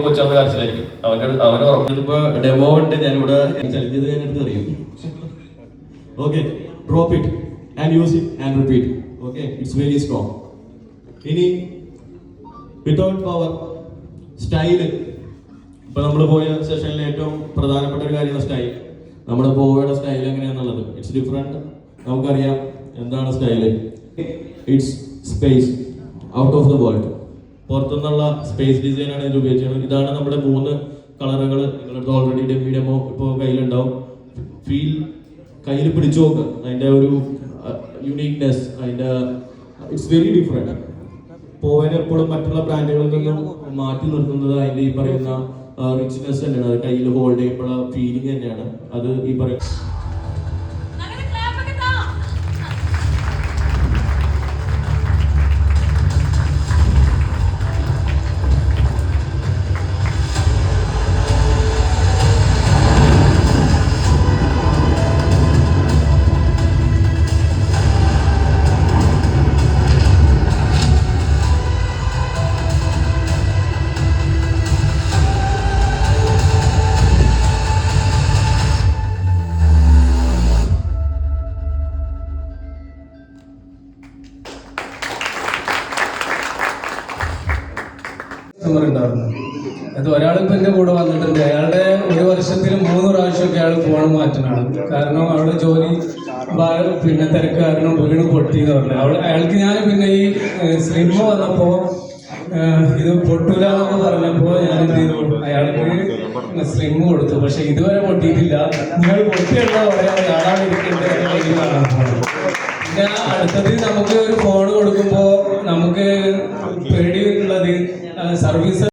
കൊച്ചാന്ന് കാണിച്ചില്ലായിരിക്കും അവന് ഉറപ്പിപ്പോ ഡെമോ ഉണ്ട്. ഞാനിവിടെ ചലിഞ്ഞത് ഞാനെടുത്ത് അറിയും. Okay, drop it and use it and repeat. Okay, it's very strong. ഇനി വിത്തൗട്ട് പവർ സ്റ്റൈല്. ഇപ്പൊ നമ്മൾ പോയ സെഷനിൽ ഏറ്റവും പ്രധാനപ്പെട്ട ഒരു കാര്യമാണ് സ്റ്റൈൽ. നമ്മുടെ പോവയുടെ സ്റ്റൈൽ എങ്ങനെയാന്നുള്ളത് ഇറ്റ്സ് ഡിഫറെന്റ്. നമുക്കറിയാം എന്താണ് style. It's space out of the world. പുറത്തുനിന്നുള്ള സ്പേസ് ഡിസൈൻ ആണ് ഇത് ഉപയോഗിച്ചത്. ഇതാണ് നമ്മുടെ 3 കളറുകൾ. നിങ്ങളുടെ ഓൾറെഡി ഡെമോ ഇപ്പോൾ കയ്യിലുണ്ടാവും. ഫീൽ കയ്യിൽ പിടിച്ചു നോക്കുക. അതിൻ്റെ ഒരു യുണീക്നെസ്, അതിൻ്റെ ഇറ്റ്സ് വെരി ഡിഫറെന്റ്. പോവനെ എപ്പോഴും മറ്റുള്ള ബ്രാൻഡുകളിൽ നിന്നും മാറ്റി നിർത്തുന്നത് അതിൻ്റെ ഈ പറയുന്ന റിച്ച്നെസ് തന്നെയാണ്. അത് കയ്യിൽ ഹോൾഡ് ചെയ്യുമ്പോഴുള്ള ഫീലിംഗ് തന്നെയാണ്. അത് ഈ പറയുന്ന ഉണ്ടായിരുന്നു. അത് ഒരാളിപ്പോൾ എൻ്റെ കൂടെ വന്നിട്ടുണ്ട്. അയാളുടെ 1 വർഷത്തിൽ 3 പ്രാവശ്യമൊക്കെ അയാൾ ഫോൺ മാറ്റണം. കാരണം അവളുടെ ജോലി പിന്നെ തിരക്ക് കാരണം വീണ് പൊട്ടി എന്ന് പറഞ്ഞു. അയാൾക്ക് ഞാൻ പിന്നെ ഈ സ്ലിം വന്നപ്പോൾ ഇത് പൊട്ടൂല എന്നൊക്കെ പറഞ്ഞപ്പോൾ ഞാൻ എന്ത് ചെയ്തു, അയാൾക്ക് സ്ലിം കൊടുത്തു. പക്ഷെ ഇതുവരെ പൊട്ടിയിട്ടില്ല. നിങ്ങൾ പൊട്ടിയുള്ള പറയാൻ ആളാണ് ഇരിക്കേണ്ടത്. പിന്നെ അടുത്തത് നമുക്ക് ഒരു ഫോൺ കൊടുക്കുമ്പോൾ നമുക്ക് പേടിയുള്ളത് സർവീസ്